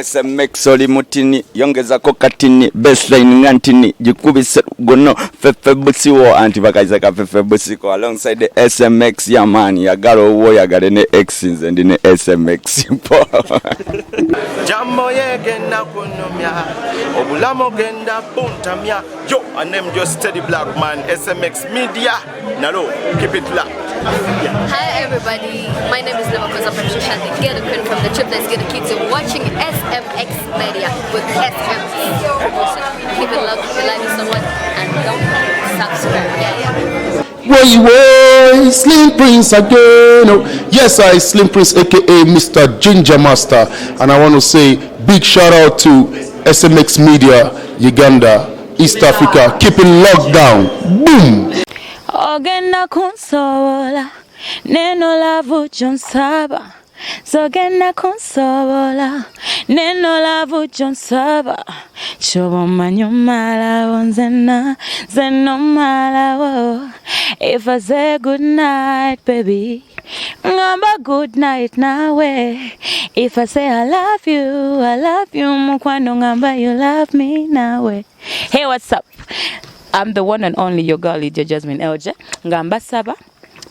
SMX oli mutini yongezako katini baseline ngantini jikubise gono fefe busiwo anti bakaiza fefe busiko alongside the SMX ya man yagala owo yagale ne X and ne SMX Jambo yegenda kunomya obulamo genda buntamya yo I name just steady black man SMX media nalo keep it locked. Hi everybody, my name is Nevakoza Patricia. Get a queen from the triplets, get the kids. You're watching SMX Media with SMX promotion. Keep it locked, we love you so much, and don't subscribe. Way, Slim Prince again. Oh, yes, I Slim Prince, aka Mr. Ginger Master, and I want to say big shout out to SMX Media, Uganda, East Africa. Keep it locked down. Boom. Ogenda kunsobola neno lavu jonsaba Zogenda kunsobola neno lavu jonsaba Chobo manyumala wonzena zeno mala wo. If I say good night baby ngamba good night nawe. If I say I love you mukwano ngamba you love me nawe. Hey, what's up? I'm the one and only your girl, Lydia Jasmine Elje. Ngamba saba,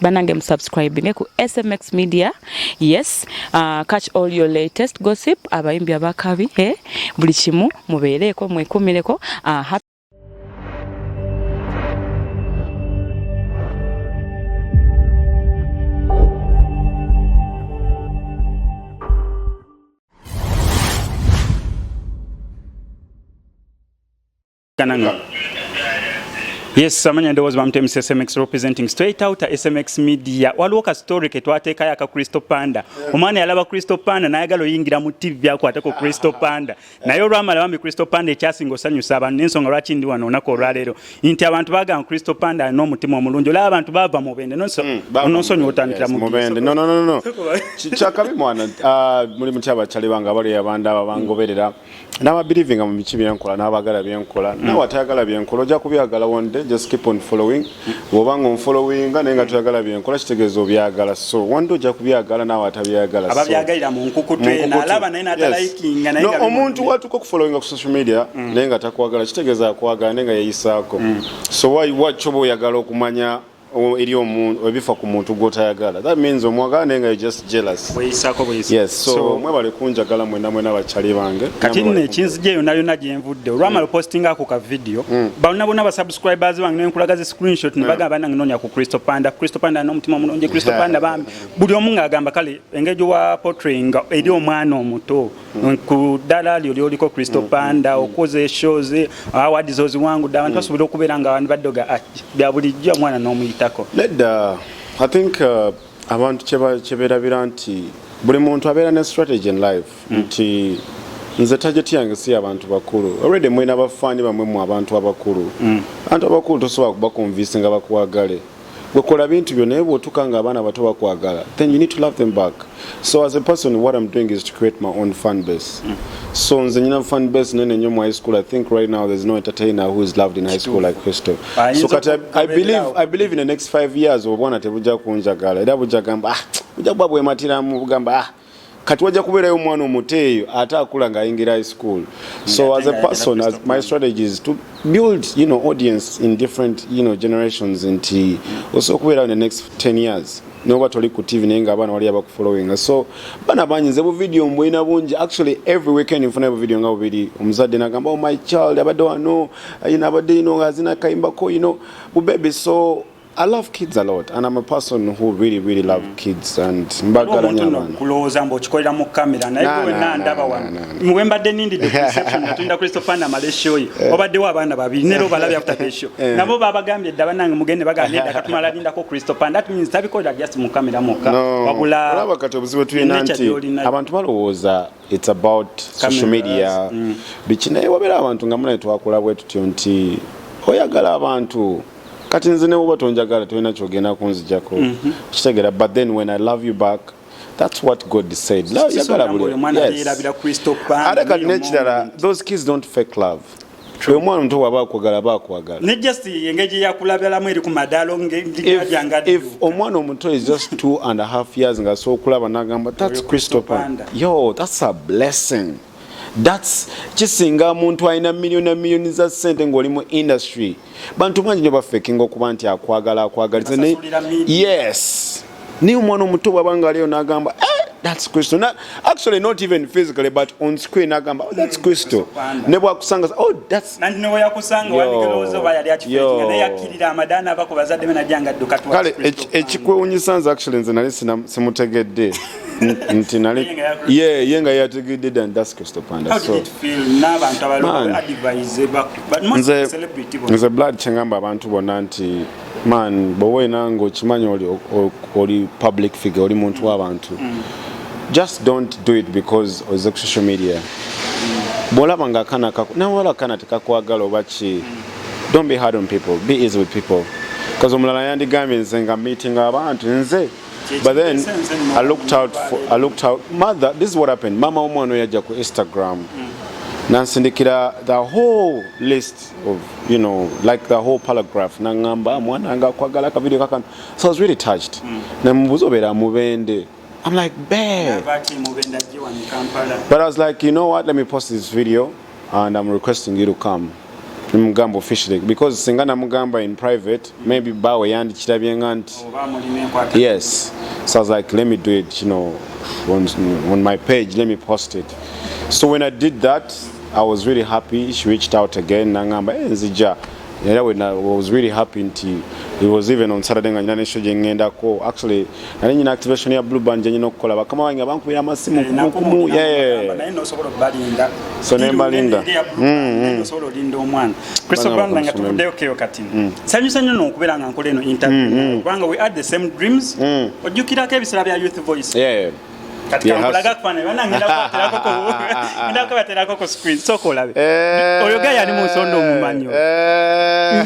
banange subscribing ku SMX Media. Yes, catch all your latest gossip. Abayimbi abakabi, buli kimu mubeereko mwekumireko. Kananga. Yes, samanya ndowozi bamutemu SMX representing straight out SMX Media. Waliwo story ke twateeka ya Crysto Panda. Omwana yalaba Crysto Panda nayagala oyingira mu TV yako atako Crysto Panda. Nayo olwamala bambi Crysto Panda ekyasinga osanyusa abantu n'ensonga lwaki ndi wano onako olwaleero. Nti abantu bagamba Crysto Panda n'omutima omulungi. Olaba abantu bava mu bende n'onsonyi otandikira mu bende. No. Kichakabi mwana muri mutyaba chali banga bali abanda ababangoberera. N'aba believing mu mikibi yankola n'abagala byenkola. N'awatayagala byenkola ojja kubyagala one day. Just keep on following. Wobanga following nenga tuyagala byenkola kitegezo byagala. So wando ojja kubyagala nawe atabyagala. Ababyagalira mu nkukutwe na alaba naye natalayikinga naye. No omuntu watuko ku following ku social media nenga takwagala kitegeeza kwagala nenga yeyisaako. So why chobo yagala okumanya eri omuntu ebifa ku muntu gwotayagala. That means omwagala nenga you just jealous. Yes, so mwebale kunjagala mwena abachali bange. Kati ne kinzije yonna gyenvudde olwamala posting ako ka video bonna ba subscribers bange nenkulagaze screenshot ne bagamba nange nonya ku Crysto Panda n'omutima mulungi Crysto Panda bambi buli omu ng'agamba kale engeri wa portraying eri omwana omuto ku ddala lyo liko Crysto Panda okoze shows awards oziwangu abantu basobola okubeera nga abantu baddoga bya bulijjo mwana n'omuyitako. I think abantu cheberabira nti buli muntu abeera ne strategy in life nti nze target yange si abantu bakulu already mwena abafani bamwe mu abantu abakulu abantu abakulu tosobola kubakonvince nga bakwagale bwekola bintu byonna naye bw'otukanga abaana bato bakwagala then you need to love them back. So as a person what I'm doing is to create my own fan base. So nze nyina fan base nene nnyo mu high school. I think right now there's no entertainer who is loved in high school like Crysto. So kati I believe in the next 5 years obwana tebujja kunjagala era bujja gamba bujja kuba bwematiramu bugamba kati wajja kubeerayo omwana omuteeyo ate akula ng'ayingira high school. So as a person, as my strategy is to build, audience in different, generations nti also kubeerayo in the next 10 years. Noba toli ku TV naye nga abaana wali abakufollowing. So bana banyize bu video mbwina bungi. Actually every weekend nfuna bu video nga bubiri omuzadde nagamba oh my child abadde wano abadde ngazina kayimbako bu baby. So I love kids a lot and I'm a person who really love kids and mbagala nyabana. Kuloza mbo chikolera mu camera naye gwe ndaba wano. Mwembadde nindi the reception natunda Crysto Panda malesho yi. Obadde wa abana babiri nero balabya after the show. Nabo babagambye daba nange mugende bagambye katumala linda ko Crysto Panda. That means tabikola just mu camera moka. Wabula olaba kati obuzibu tuyina nti abantu balowooza it's about social media. Bichinaye wabera abantu nga muna twakola bwe tutyo nti oyagala abantu kati nze ne bwoba tonjagala tolina kyogenda kunzijjako kitegera. But then when I love you back, that's what God said. Yagala buli ate kati n'ekirala those kids don't fake love. Omwana omuto waba akwagala ne just engeri yakulabiramu eri ku madalo ng'enjigajanga. If omwana omuto is just 2.5 years nga so okulaba n'agamba that's Crysto Panda, yo that's a blessing. That's kisinga muntu alina million za sente ng'oli mu industry. Bantu bangi nyo bafekinga okuba nti akwagaliza ne yes. Ni omwana omuto bw'abanga aliyo n'agamba that's Crysto. Actually not even physically but on screen n'agamba that's Crysto. Ne bwakusanga that's nanti ne yakusanga wandigelozo bayali akifekinga ne yakirira amadana abako bazadde bena janga dduka twa kale ekikwewunyisanza actually nze nali simutegedde nti nali yenga yategedde dan that's Crysto Panda. So n'abantu abaloko advise but most celebrity nze blood kyengamba abantu bonna nti man bowe nango kimanyi oli public figure oli muntu w'abantu just don't do it because of social media. Bolaba nga kana nawala kana tekakwagala obachi. Don't be hard on people, be easy with people. Because omulala yandigambye nze nga meeting abantu nze. But then I looked out mother, this is what happened. Mama omwana yajja ku Instagram. Nansindikira the whole list of, you know, like the whole paragraph. Nangamba mwana nga kwagala ka video kakano. So I was really touched. Namubuzo bera mubende. I'm like, babe. But I was like, you know what? Let me post this video and I'm requesting you to come. Mugamba officially because singana mugamba in private maybe bawe yandi chitabyenganti. Yes. So I was like, let me do it, you know, on my page, let me post it. So when I did that, I was really happy. She reached out again. Nangamba nzija. Yeah, I was really happy. It was even on Saturday and actually an activation here blue band you know kola bakama wange bankubira amasimu kumu so nemba linda solo linda omwana Crysto Panda nga tuvuddeyo keyo kati sanyusa nnyo n'okubeera nga nkola eno interview kubanga we had the same dreams ojjukirako ebisera bya Youth Voice katika kulaga kufana bana ngenda kubaterako ko screen soko olabe oyo gaya ali mu nsondo omumanyo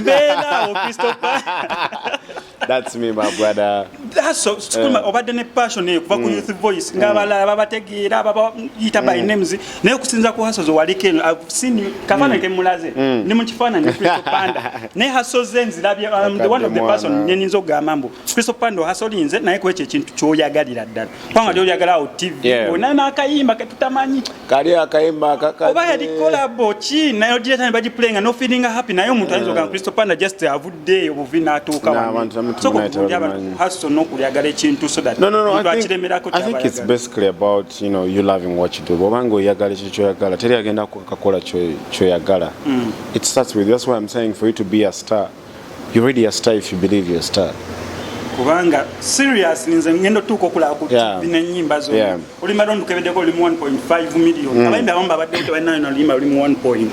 mbera o Crysto Panda. That's me, my brother. That's so obadde ne passion kuva ku Youth Voice ngabala babategeera babayita by names naye kusinza ku hasozo walike I've seen you kafana ke mulaze ni mu kifana ni Crysto Panda ne hasoze nzirabye the one of the person nyeninzo gamambo Crysto Panda hasolinze naye kweche ekintu kyoyagalira ddala kwanga lyo yagala TV ona akayimba ketutamanyi kali akayimba kaka oba yali collab chi nayo dieta baji playing no feeling happy nayo muntu ayinzo ga Crysto Panda just avudde obuvina atuuka so haso no kulyagala ekintu so that no I think it's basically about, you know, you loving what you do bobango yagala chicho yagala teri agenda kukakola cho yagala it starts with, that's why I'm saying for you to be a star you're already a star if you believe you're a star kubanga serious nze ngendo tuko kula ku bine nyimba zo ulimba ndo kebedeko oli 1.5 million abayimba bamba badde bana no limba oli 1 point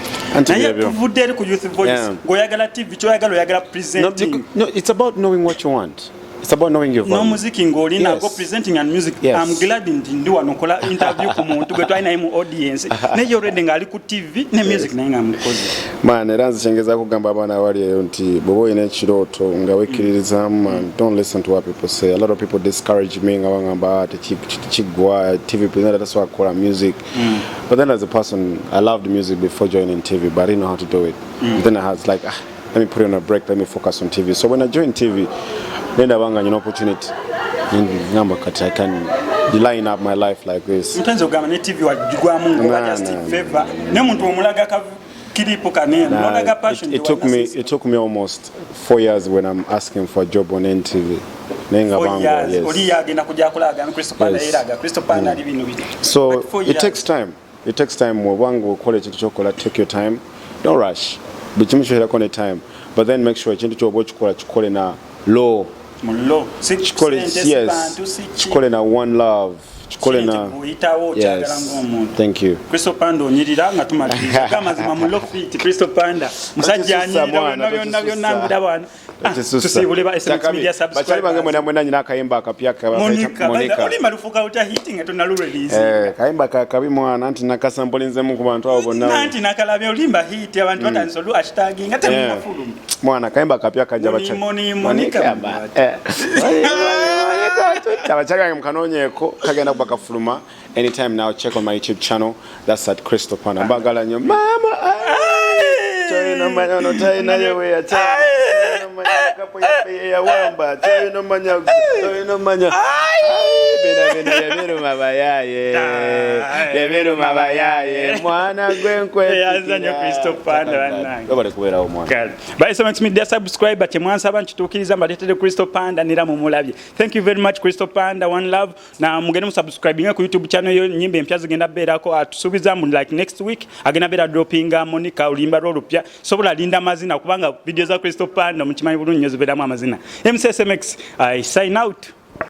naye tuvudde ku Youth Voice goyagala TV cho yagala oyagala presenting no it's about knowing what you want. It's about knowing your value. No muziki ngoli na go presenting and music. I'm glad ndi wanokola interview ku muntu gwe twalina mu audience. Ne yo already ngali ku TV ne music naye ngamukozi. Man eranze chengeza kugamba abana wali nti bobo ine chiroto nga wekiririza and don't listen to what people say. A lot of people discourage me ngabangamba chigwa TV presenter, that's why I call music. But then as a person I loved music before joining TV but I didn't know how to do it. Then I was like let me put it on a break, let me focus on TV. So when I joined TV then I got an opportunity. I can line up my life like this. Mtanzo gama ne TV wa jigwa mungu just favor. Ne muntu omulaga ka kilipo kanene. Olaga passion. It took me almost 4 years when I'm asking for a job on NTV. Nenga bango. Yes. Oli yagenda kujja kulaga Crysto Panda eraga. Crysto Panda ali bino bino. So it takes time. It takes time. Wango college chokola, take your time. Don't rush. Bichimusho kone time. But then make sure chintu chobo chikola na low. Chikole na one love. Chikole na yes. Thank you. Crysto Panda onyirira nga tumaliriza kama zima mu low fit Crysto Panda musajja anyirira nabyo nambira bwana tusibule ba SMX Media subscribe bachali bange mwana nyina akayimba akapya ka Monica oli malufuka uta hitting eto release kayimba kabi mwana anti nakasambolinze mu ku bantu abo bonna anti nakalabye olimba hit abantu batansolu hashtag ngate mu mafulu mwana kayimba kapya kaja bacha Monica abachali bange mkanonyeko kagenda bakafuluma anytime now. Check on my YouTube channel, that's at Crysto Panda. Bagala nyo mama no manya no tai na yewe ya cha no manya kapo ya wamba no manya Yebiruma bayaye. Yebiruma bayaye. Mwana gwenkwe. Yazanya Crysto Panda wanange. Webale kubeera omwana. Ba SMX Media subscribe ate mwansaba nkitukiriza mbaletede Crysto Panda nira mu mulabye. Thank you very much Crysto Panda, one love. Na mugende mu subscribing ku YouTube channel yo, nyimbe empya zigenda beerako atusubiza mu like next week agenda beera droppinga Monica ulimba rolupya sobola linda amazina kubanga video za Crysto Panda mukimanyi bulungi nyozo beeramu amazina. MCSMX I sign out.